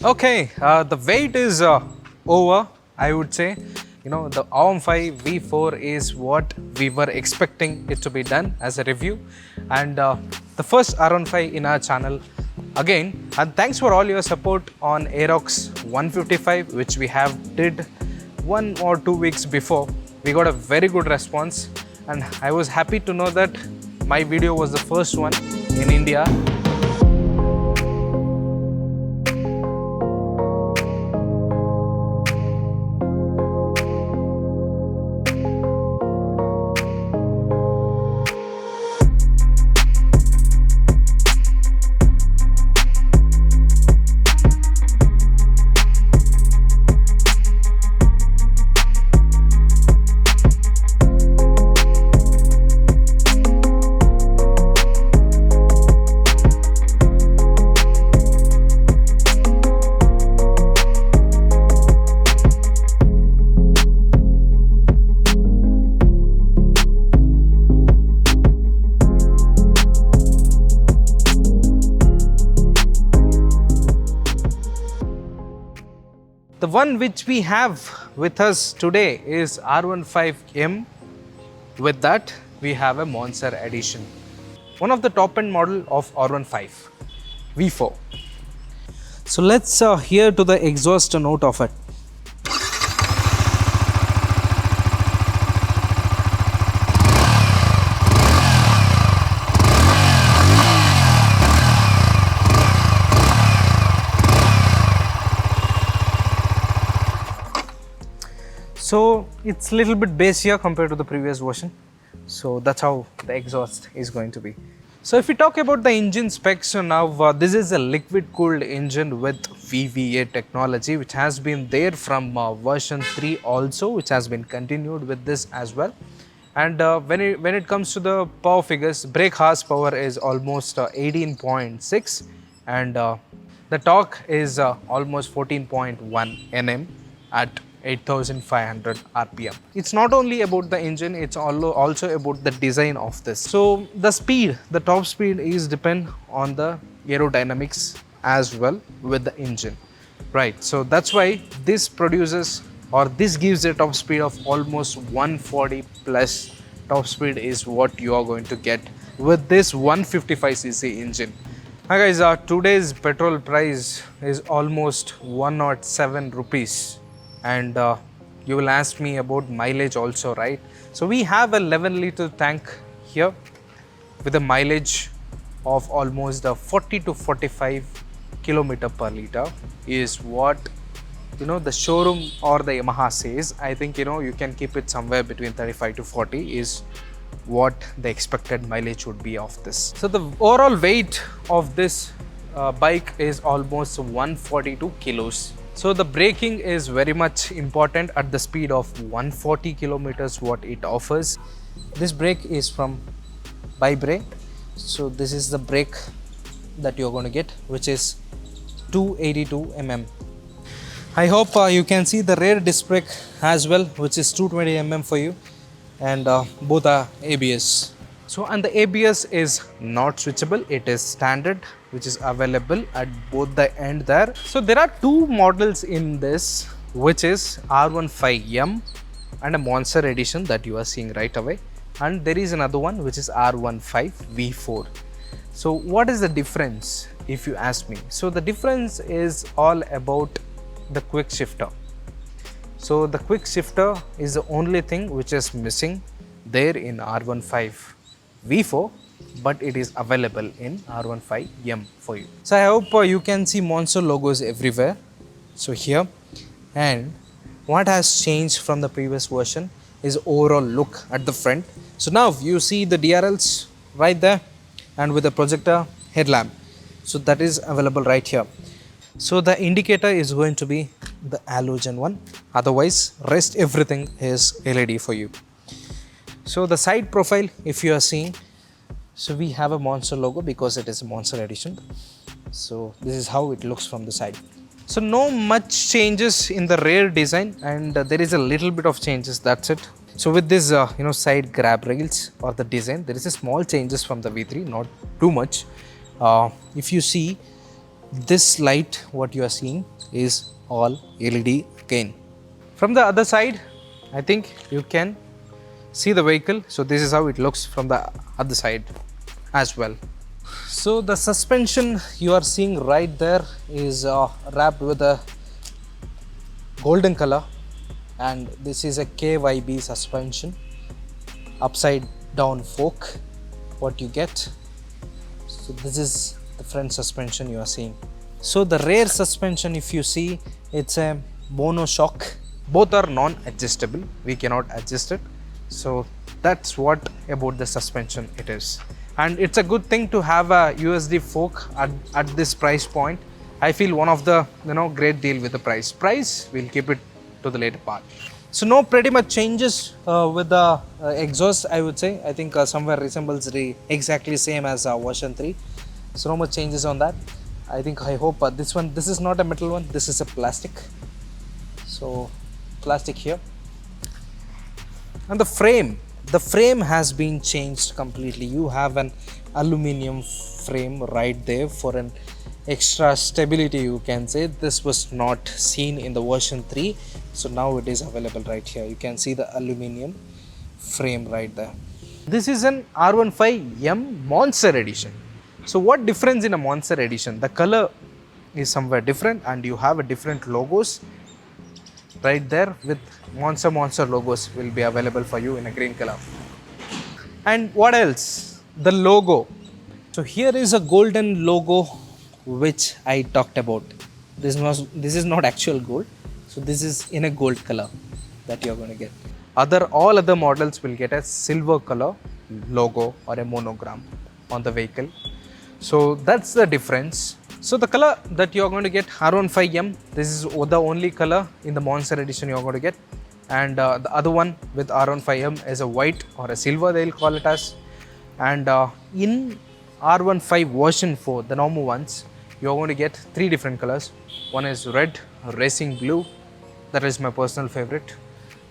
Okay, the wait is over, I would say. The RM5 V4 is what we were expecting it to be done as a review, and the first RM5 in our channel again. And thanks for all your support on Aerox 155, which we have did 1 or 2 weeks before. We got a very good response, and I was happy to know that my video was the first one in India. The one which we have with us today is R15M. With that, we have a Monster Edition, one of the top end model of R15 V4. So let's hear to the exhaust note of it. So it's a little bit bass here compared to the previous version. So that's how the exhaust is going to be. So if we talk about the engine specs, so now this is a liquid cooled engine with VVA technology, which has been there from version 3 also, which has been continued with this as well. And when it comes to the power figures, brake horsepower is almost 18.6, and the torque is almost 14.1 Nm at 8500 RPM. It's not only about the engine, it's also about the design of this. So the speed, the top speed is depend on the aerodynamics as well with the engine, right? So that's why this produces, or this gives a top speed of almost 140 plus top speed is what you are going to get with this 155cc engine. Hi guys, today's petrol price is almost 107 rupees. And you will ask me about mileage also, right? So we have a 11-liter tank here with a mileage of almost 40 to 45 kilometer per liter is what the showroom or the Yamaha says. I think you can keep it somewhere between 35 to 40 is what the expected mileage would be of this. So the overall weight of this bike is almost 142 kilos. So the braking is very much important at the speed of 140 kilometers what it offers. This brake is from Bibrake. So this is the brake that you're going to get, which is 282 mm. I hope you can see the rear disc brake as well, which is 220 mm for you, and both are ABS. So, and the ABS is not switchable, it is standard, which is available at both the end there. So there are two models in this, which is R15M and a Monster Edition that you are seeing right away. And there is another one which is R15 V4. So what is the difference if you ask me? So the difference is all about the quick shifter. So the quick shifter is the only thing which is missing there in R15 V4, but it is available in R15M for you. So I hope you can see Monster logos everywhere. So here, and what has changed from the previous version is overall look at the front. So now you see the DRLs right there and with the projector headlamp. So that is available right here. So the indicator is going to be the halogen one. Otherwise, rest everything is LED for you. So the side profile, if you are seeing, so we have a Monster logo because it is a Monster Edition. So this is how it looks from the side. So no much changes in the rear design, and there is a little bit of changes, that's it. So with this side grab rails or the design, there is a small changes from the V3, not too much. If you see, This light what you are seeing is all LED again. From the other side, I think you can see the vehicle. So this is how it looks from the other side as well. So the suspension you are seeing right there is wrapped with a golden color, and this is a KYB suspension, upside down fork what you get. So this is the front suspension you are seeing. So the rear suspension, if you see, it's a monoshock. Both are non-adjustable, we cannot adjust it. So that's what about the suspension it is. And it's a good thing to have a USD fork at this price point. I feel one of the great deal with the price. We'll keep it to the later part. So no pretty much changes with the exhaust, I would say. I think somewhere resembles exactly same as version 3. So no much changes on that. I hope this is not a metal one, this is a plastic. So plastic here. And the frame has been changed completely. You have an aluminum frame right there for an extra stability, you can say. This was not seen in the version 3, so now it is available right here. You can see the aluminum frame right there. This is an R15M Monster Edition. So what difference in a Monster Edition? The color is somewhere different, and you have a different logos right there with Monster logos will be available for you in a green color. And what else? The logo. So here is a golden logo which I talked about. This is not actual gold. So this is in a gold color that you're going to get. All other models will get a silver color logo or a monogram on the vehicle. So that's the difference. So the color that you're going to get, R15M, this is the only color in the Monster Edition you're going to get. And the other one with R15M is a white or a silver, they'll call it as. And in R15 version 4, the normal ones, you're going to get 3 different colors. One is red, racing blue, that is my personal favorite.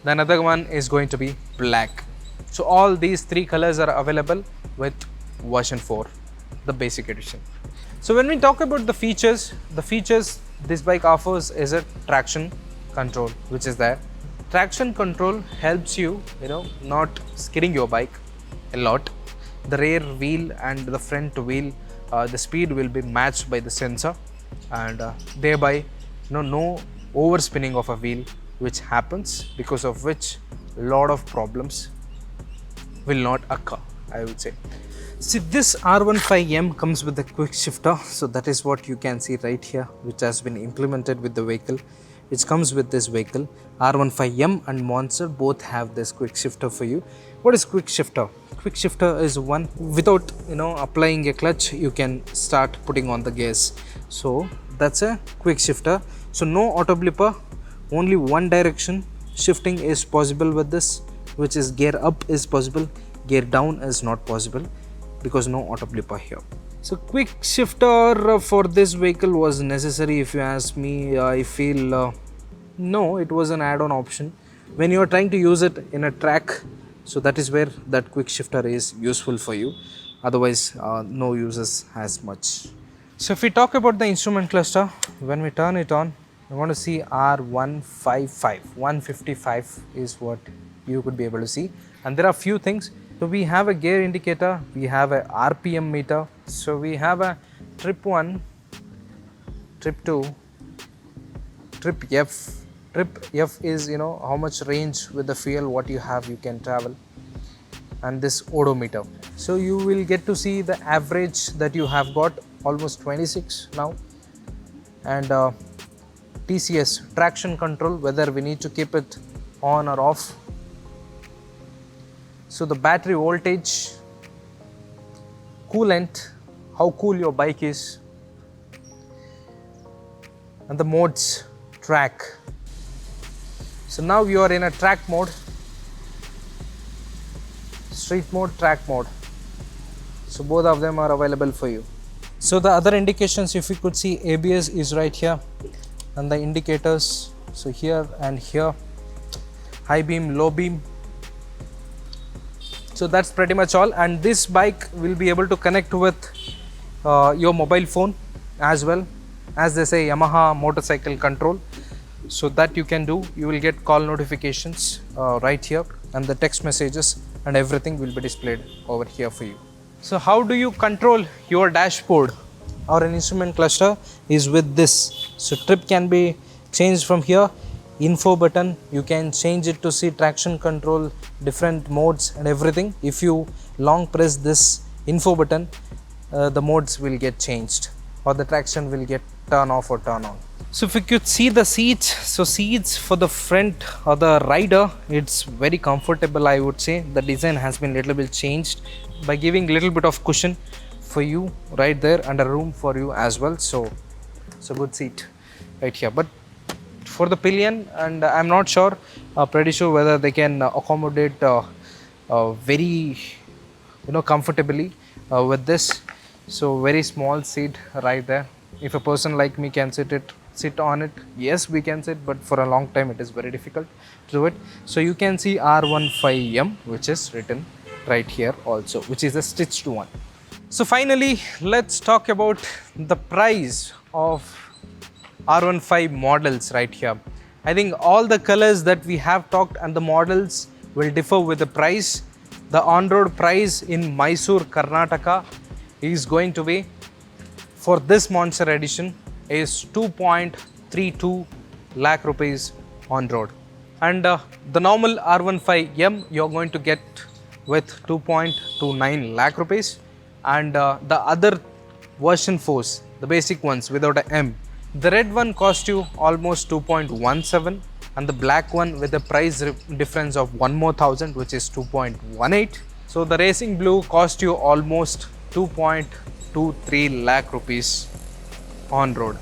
The another one is going to be black. So all these 3 colors are available with version 4, the basic edition. So when we talk about the features this bike offers is a traction control, which is there. Traction control helps you, not skidding your bike a lot. The rear wheel and the front wheel, the speed will be matched by the sensor, and thereby no overspinning of a wheel which happens, because of which a lot of problems will not occur, I would say. See, this R15M comes with a quick shifter. So that is what you can see right here, which has been implemented with the vehicle, which comes with this vehicle. R15M and Monster both have this quick shifter for you. What is quick shifter? Quick shifter is one without applying a clutch, you can start putting on the gears. So that's a quick shifter. So no auto blipper, only one direction shifting is possible with this, which is gear up is possible, gear down is not possible, because no auto blipper here. So quick shifter for this vehicle was necessary, if you ask me. I feel no, it was an add-on option when you are trying to use it in a track. So that is where that quick shifter is useful for you. Otherwise no uses as much. So if we talk about the instrument cluster, when we turn it on, we want to see R155 is what you could be able to see. And there are few things. So we have a gear indicator, we have a RPM meter, so we have a trip 1, trip 2, trip F. Trip F is how much range with the fuel what you have you can travel, and this odometer. So you will get to see the average that you have got, almost 26 now. And TCS, traction control, whether we need to keep it on or off. So the battery voltage, coolant, how cool your bike is, and the modes, track. So now you are in a track mode, street mode, track mode. So both of them are available for you. So the other indications, if you could see, ABS is right here, and the indicators, so here and here, high beam, low beam. So that's pretty much all, and this bike will be able to connect with your mobile phone as well. as they say, Yamaha motorcycle control. So that you can do. You will get call notifications right here, and the text messages and everything will be displayed over here for you. So how do you control your dashboard or an instrument cluster is with this. So trip can be changed from here. Info button, you can change it to see traction control, different modes and everything. If you long press this info button, the modes will get changed, or the traction will get turn off or turn on. So if you could see the seats, so seats for the front or the rider, it's very comfortable, I would say. The design has been little bit changed by giving little bit of cushion for you right there, and a room for you as well. So it's a good seat right here. But for the pillion, and I'm not sure, pretty sure whether they can accommodate very comfortably with this. So very small seat right there. If a person like me can sit on it, yes, we can sit, but for a long time it is very difficult to do it. So you can see R15M, which is written right here also, which is a stitched one. So finally, let's talk about the price of R15 models right here. I think all the colors that we have talked and the models will differ with the price. The on-road price in Mysore, Karnataka is going to be, for this Monster Edition, is 2.32 lakh rupees on road. And the normal R15M you're going to get with 2.29 lakh rupees. And the other version 4s, the basic ones without a M, the red one cost you almost 2.17, and the black one with the price difference of 1 more thousand, which is 2.18. So the racing blue cost you almost 2.23 lakh rupees on road.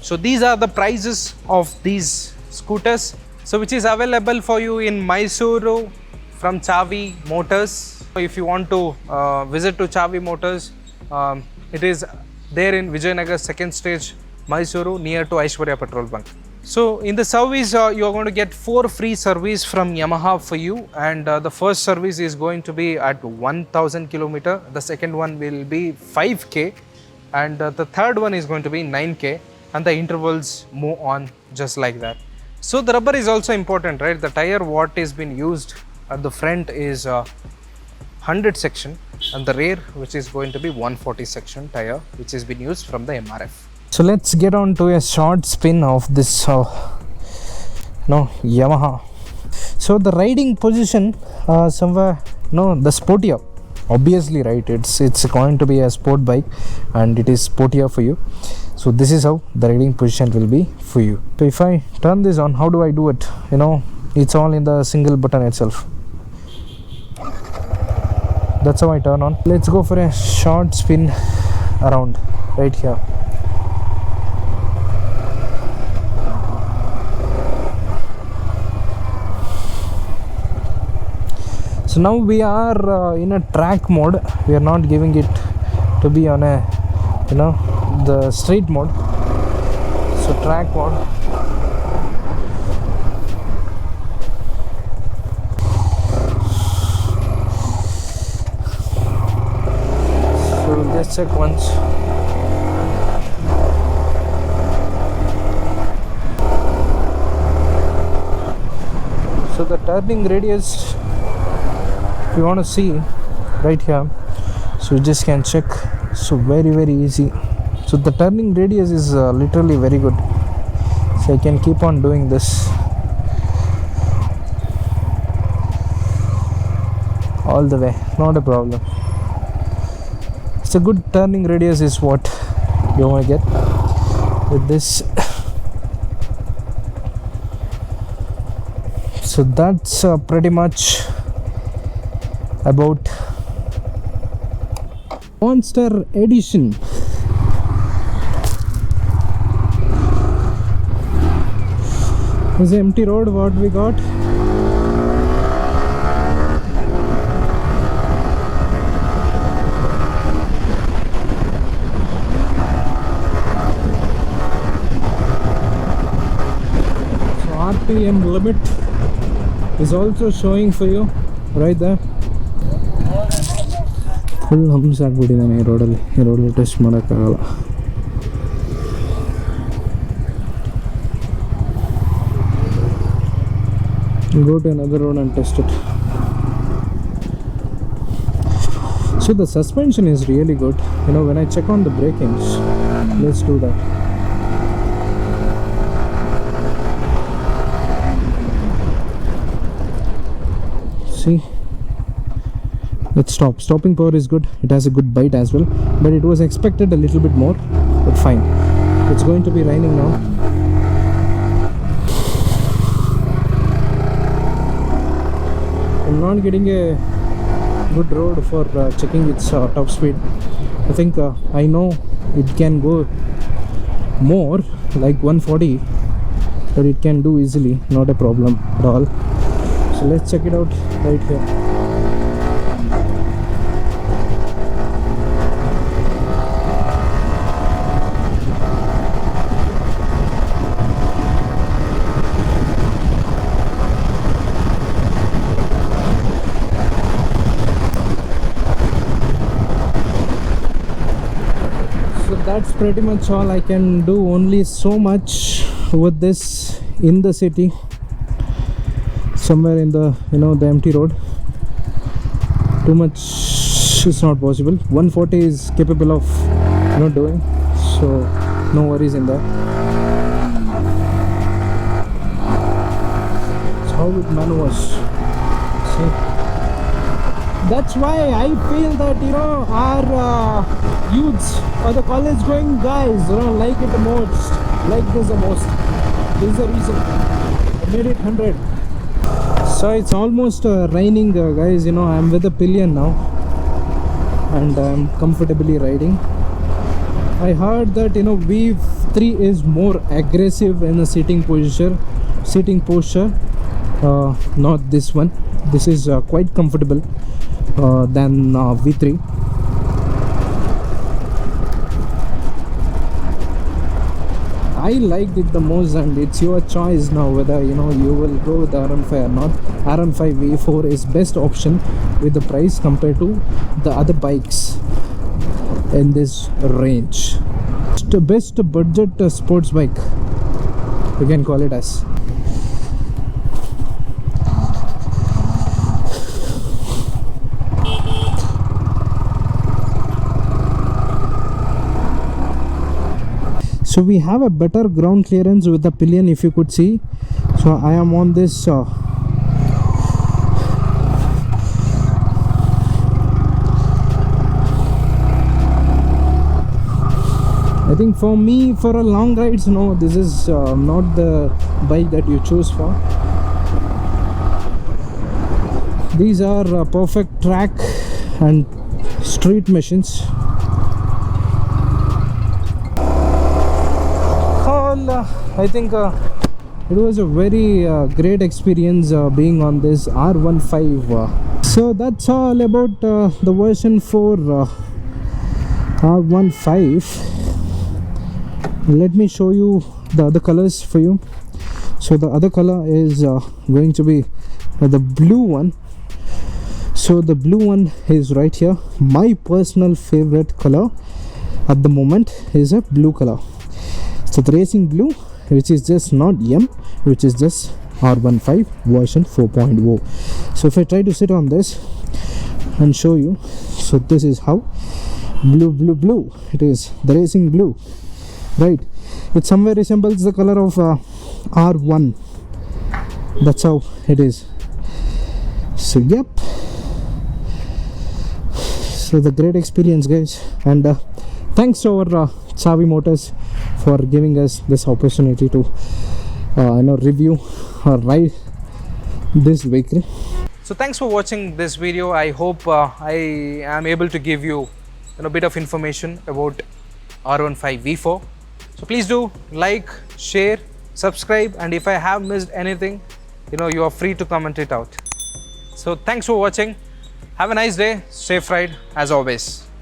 So these are the prices of these scooters, so which is available for you in Mysuru from Chavi Motors. If you want to visit to Chavi Motors, it is there in Vijayanagar, second stage, Mysuru, near to Aishwarya petrol bunk. So in the service, you are going to get 4 free service from Yamaha for you, and the first service is going to be at 1000 km, the second one will be 5k, and the third one is going to be 9k, and the intervals move on just like that. So the rubber is also important, right? The tire what is been used at the front is 100 section, and the rear, which is going to be 140 section tire, which has been used from the MRF. So let's get on to a short spin of this Yamaha. So the riding position somewhere, the sportier, obviously, right? It's going to be a sport bike, and it is sportier for you. So this is how the riding position will be for you. So if I turn this on, how do I do it? It's all in the single button itself. That's how I turn on. Let's go for a short spin around right here. So now we are in a track mode. We are not giving it to be on a the straight mode. So track mode. So we'll just check once. So the turning radius, if you want to see right here, so you just can check. So very easy. So the turning radius is literally very good, so I can keep on doing this all the way, not a problem. It's a good turning radius is what you want to get with this. So that's pretty much about Monster Edition. It's an empty road what we got. So RPM limit is also showing for you right there. Full hums ಆಗ್ಬಿಟ್ಟಿದ್ದಾನೆ ಈ ರೋಡಲ್ಲಿ test ಮಾಡೋಕ್ಕಾಗಲ್ಲ. Go to another road and test it. So the suspension is really good. You know, when I check on the brakings, let's do that. See, let's stop. Stopping power is good. It has a good bite as well, but it was expected a little bit more, but fine. It's going to be raining now. I'm not getting a good road for checking its top speed. I think I know it can go more, like 140, but it can do easily, not a problem at all. So let's check it out right here. That's pretty much all. I can do only so much with this in the city, somewhere in the, you know, the empty road. Too much is not possible. 140 is capable of, you know, doing, so no worries in that. That's how it maneuvers. See, that's why I feel that, you know, our youths or the college going guys, you know, like it the most, like this the most. This is the reason I made it 100. So it's almost raining, guys. You know, I'm with the pillion now and I'm comfortably riding. I heard that, you know, V3 is more aggressive in the sitting posture, not this one. This is quite comfortable than V3. I liked it the most, and it's your choice now whether, you know, you will go with the R15 or not. R15 V4 is best option with the price compared to the other bikes in this range. It's the best budget sports bike, you can call it as. So we have a better ground clearance with the pillion, if you could see. So I am on this I think for me, for a long rides, no, this is not the bike that you choose for. These are perfect track and street machines. I think it was a very great experience being on this R15. So that's all about the version 4 R15. Let me show you the other colors for you. So the other color is going to be the blue one. So the blue one is right here. My personal favorite color at the moment is a blue color. So the racing blue, which is just not M, which is just R15 version 4.0. So if I try to sit on this and show you, so this is how blue it is, the racing blue, right? It somewhere resembles the color of R1. That's how it is. So yep, so the great experience, guys, and thanks to our Chavi Motors for giving us this opportunity to review or ride this vehicle. So thanks for watching this video. I hope I am able to give you a bit of information about R15 V4. So please do like, share, subscribe, and if I have missed anything, you are free to comment it out. So thanks for watching. Have a nice day. Safe ride as always.